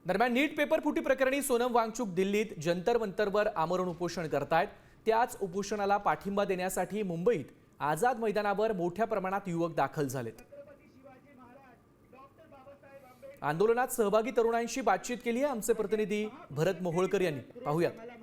दरम्यान नीट पेपर फुटी प्रकरणी सोनम वांगचुक दिल्लीत जंतर मंतरवर आमरण उपोषण करतायत। त्याच उपोषणाला पाठिंबा देण्यासाठी मुंबईत आझाद मैदानावर मोठ्या प्रमाणात युवक दाखल झालेत। आंदोलनात सहभागी तरुणांशी बातचीत केली आहे आमचे प्रतिनिधी भरत मोहोळकर यांनी। पाहूयात।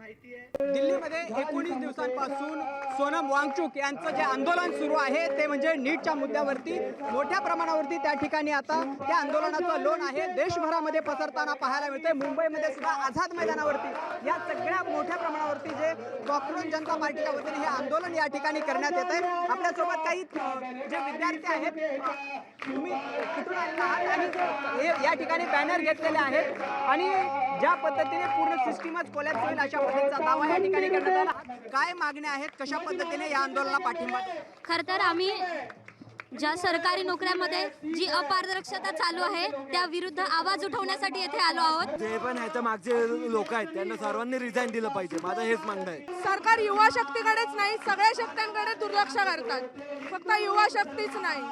दिल्लीमध्ये 19 दिवसांपासून सोनम वांगचुक यांचं जे आंदोलन सुरू आहे ते म्हणजे नीटच्या मुद्द्यावरती मोठ्या प्रमाणावरती त्या ठिकाणी आता त्या आंदोलनाचं लोण आहे देशभरामध्ये पसरताना पाहायला मिळते। मुंबईमध्ये सुद्धा आझाद मैदानावरती या सगळ्या मोठ्या प्रमाणावरती जे कॉकरोच जनता पार्टीच्या वतीने हे आंदोलन या ठिकाणी करण्यात येत आहे। आपल्यासोबत काही जे विद्यार्थी आहेत, तुम्ही कुठून आलेला आहात आणि या ठिकाणी बॅनर घेतलेले आहेत आणि ज्या पद्धतीने पूर्ण सिस्टीमच कोलॅप्स होईल अशा पद्धतीचा दावा या ठिकाणी करण्यात आला। काय मागण्या आहेत, कशा पद्धतीने या आंदोलनाला पाठिंबा? खरं तर आम्ही ज्या सरकारी नोकऱ्यांमध्ये जी अपारदर्शकता चालू आहे त्या विरुद्ध आवाज उठवण्यासाठी येथे आलो आहोत। जे पण ह्याच्या मागचे लोक आहेत त्यांना सर्वांनी रिझाईन दिलं पाहिजे, माझं हेच म्हणणं आहे। सरकार युवा शक्तीकडेच नाही सगळ्या शक्तींकडे दुर्लक्ष करतात, फक्त युवा शक्तीच नाही।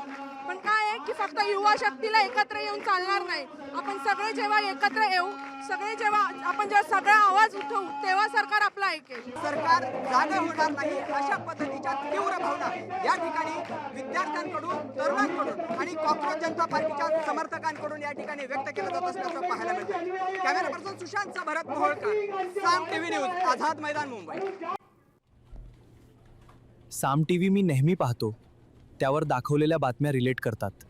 पण काय आहे की फक्त युवा शक्तीला एकत्र येऊन चालणार नाही। आपण सगळे जेव्हा एकत्र येऊ, आपण जेव्हा सगळा आवाज उठवू तेव्हा सरकार आपला ऐकेल। सरकार जागे होणार नाही अशा पद्धतीच्या तीव्र भावना या ठिकाणी विद्यार्थ्यांकडून, तरुणांकडून आणि कॉकरोच जनता पार्टीच्या समर्थकांकडून या ठिकाणी व्यक्त केलं जात असल्याचं पाहायला मिळतं। कॅमेरा पर्सन सुशांतचा भरत मोहोळकर, साम टीव्ही न्यूज, आझाद मैदान, मुंबई। साम टीव्ही मी नेहमी पाहतो, त्यावर दाखवलेल्या बातम्या रिलेट करतात।